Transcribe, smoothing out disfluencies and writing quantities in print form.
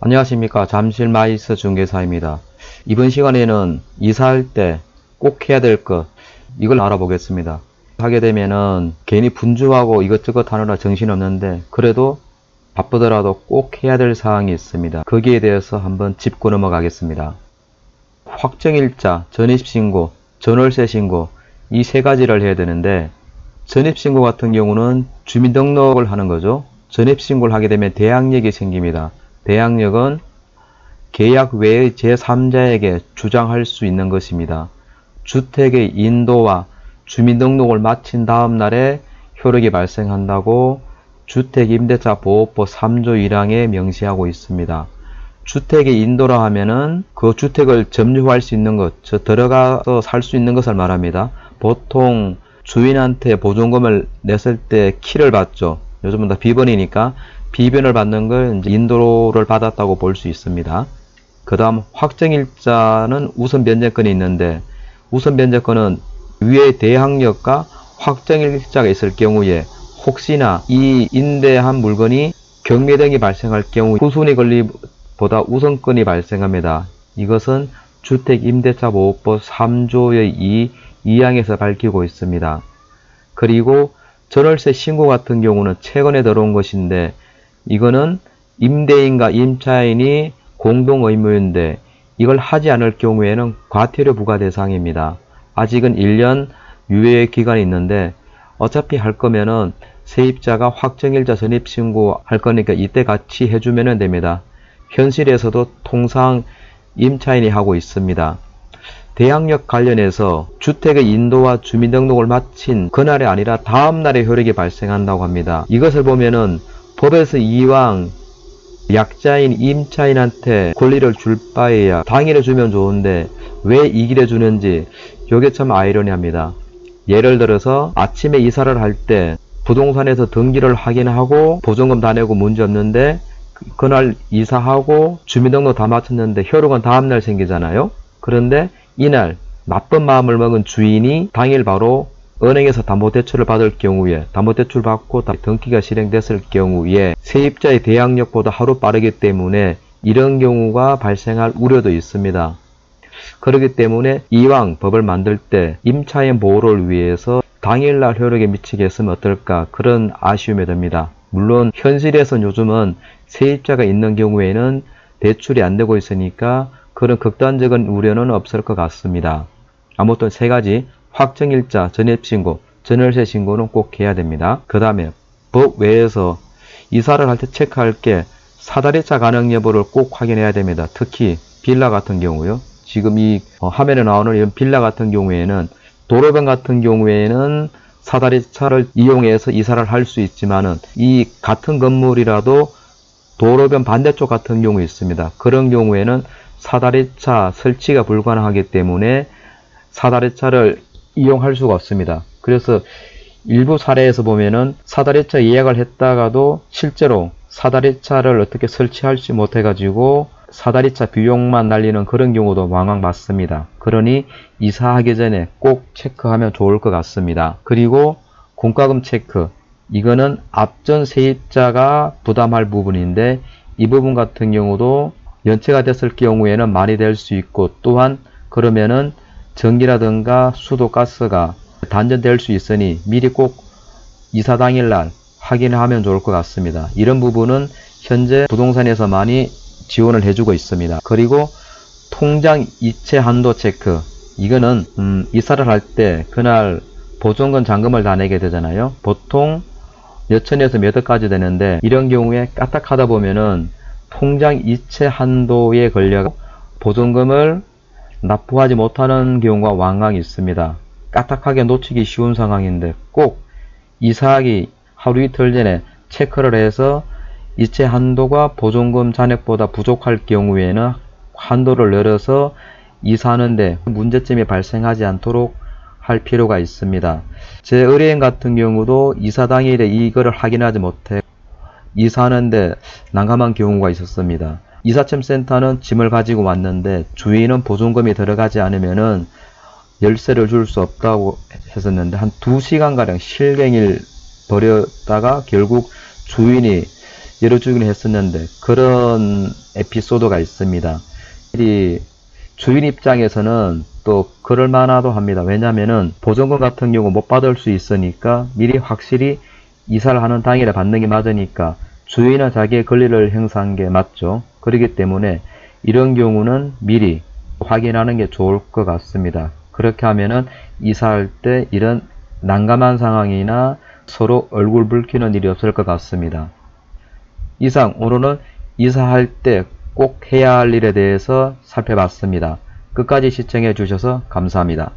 안녕하십니까. 잠실마이스 중개사입니다. 이번 시간에는 이사할 때 꼭 해야 될 것, 이걸 알아보겠습니다. 하게 되면은 괜히 분주하고 이것저것 하느라 정신없는데 그래도 바쁘더라도 꼭 해야 될 사항이 있습니다. 거기에 대해서 한번 짚고 넘어가겠습니다. 확정일자, 전입신고, 전월세 신고, 이 세 가지를 해야 되는데, 전입신고 같은 경우는 주민등록을 하는 거죠. 전입신고를 하게 되면 대항력이 생깁니다. 대항력은 계약 외의 제3자에게 주장할 수 있는 것입니다. 주택의 인도와 주민등록을 마친 다음 날에 효력이 발생한다고 주택임대차보호법 3조 1항에 명시하고 있습니다. 주택의 인도라 하면은 그 주택을 점유할 수 있는 것, 들어가서 살 수 있는 것을 말합니다. 보통 주인한테 보증금을 냈을 때 키를 받죠. 요즘은 다 비번이니까 비변을 받는 걸 이제 인도를 받았다고 볼 수 있습니다. 그 다음 확정일자는 우선 변제권이 있는데, 우선 변제권은 위의 대항력과 확정일자가 있을 경우에 혹시나 이 임대한 물건이 경매 등이 발생할 경우 후순위 권리보다 우선권이 발생합니다. 이것은 주택임대차보호법 3조의 2항에서 밝히고 있습니다. 그리고 전월세 신고 같은 경우는 최근에 들어온 것인데, 이거는 임대인과 임차인이 공동 의무인데 이걸 하지 않을 경우에는 과태료 부과 대상입니다. 아직은 1년 유예 기간이 있는데 어차피 할 거면은 세입자가 확정일자 전입신고 할 거니까 이때 같이 해주면 됩니다. 현실에서도 통상 임차인이 하고 있습니다. 대항력 관련해서 주택의 인도와 주민등록을 마친 그날이 아니라 다음날에 효력이 발생한다고 합니다. 이것을 보면은 법에서 이왕 약자인 임차인한테 권리를 줄 바에야 당일에 주면 좋은데 왜 이 길에 주는지, 이게 참 아이러니합니다. 예를 들어서 아침에 이사를 할 때 부동산에서 등기를 확인하고 보증금 다 내고 문제 없는데 그날 이사하고 주민등록 다 마쳤는데 효력은 다음날 생기잖아요. 그런데 이날 나쁜 마음을 먹은 주인이 당일 바로 은행에서 담보대출을 받을 경우에, 담보대출 받고 등기가 실행됐을 경우에 세입자의 대항력보다 하루 빠르기 때문에 이런 경우가 발생할 우려도 있습니다. 그렇기 때문에 이왕 법을 만들 때 임차인 보호를 위해서 당일날 효력에 미치게 했으면 어떨까, 그런 아쉬움이 듭니다. 물론 현실에서는 요즘은 세입자가 있는 경우에는 대출이 안 되고 있으니까 그런 극단적인 우려는 없을 것 같습니다. 아무튼 세 가지, 확정일자, 전입신고, 전월세 신고는 꼭 해야 됩니다. 그 다음에 법 외에서 이사를 할 때 체크할 게 사다리차 가능 여부를 꼭 확인해야 됩니다. 특히 빌라 같은 경우요. 지금 이 화면에 나오는 이런 빌라 같은 경우에는, 도로변 같은 경우에는 사다리차를 이용해서 이사를 할 수 있지만은 이 같은 건물이라도 도로변 반대쪽 같은 경우 있습니다. 그런 경우에는 사다리차 설치가 불가능하기 때문에 사다리차를 이용할 수가 없습니다. 그래서 일부 사례에서 보면은 사다리차 예약을 했다가도 실제로 사다리차를 어떻게 설치할지 못해가지고 사다리차 비용만 날리는 그런 경우도 왕왕 많습니다. 그러니 이사하기 전에 꼭 체크하면 좋을 것 같습니다. 그리고 공과금 체크, 이거는 앞전 세입자가 부담할 부분인데 이 부분 같은 경우도 연체가 됐을 경우에는 많이 될 수 있고, 또한 그러면은 전기라든가 수도, 가스가 단전될 수 있으니 미리 꼭 이사 당일날 확인하면 좋을 것 같습니다. 이런 부분은 현재 부동산에서 많이 지원을 해주고 있습니다. 그리고 통장 이체 한도 체크, 이거는 이사를 할 때 그날 보증금 잔금을 다 내게 되잖아요. 보통 몇천에서 몇 억까지 되는데 이런 경우에 까딱하다 보면은 통장 이체 한도에 걸려 보증금을 납부하지 못하는 경우가 왕왕 있습니다. 까딱하게 놓치기 쉬운 상황인데 꼭 이사하기 하루 이틀 전에 체크를 해서 이체 한도가 보증금 잔액보다 부족할 경우에는 한도를 늘려서 이사하는데 문제점이 발생하지 않도록 할 필요가 있습니다. 제 의뢰인 같은 경우도 이사 당일에 이거를 확인하지 못해 이사하는데 난감한 경우가 있었습니다. 이사첨 센터는 짐을 가지고 왔는데 주인은 보증금이 들어가지 않으면은 열쇠를 줄 수 없다고 했었는데 한 2시간가량 실갱일 벌였다가 결국 주인이 열어주긴 했었는데 그런 에피소드가 있습니다. 이 주인 입장에서는 또 그럴 만하도 합니다. 왜냐면은 보증금 같은 경우 못 받을 수 있으니까 미리 확실히 이사를 하는 당일에 받는 게 맞으니까 주인은 자기의 권리를 행사한 게 맞죠. 그렇기 때문에 이런 경우는 미리 확인하는 게 좋을 것 같습니다. 그렇게 하면은 이사할 때 이런 난감한 상황이나 서로 얼굴 붉히는 일이 없을 것 같습니다. 이상 오늘은 이사할 때 꼭 해야 할 일에 대해서 살펴봤습니다. 끝까지 시청해 주셔서 감사합니다.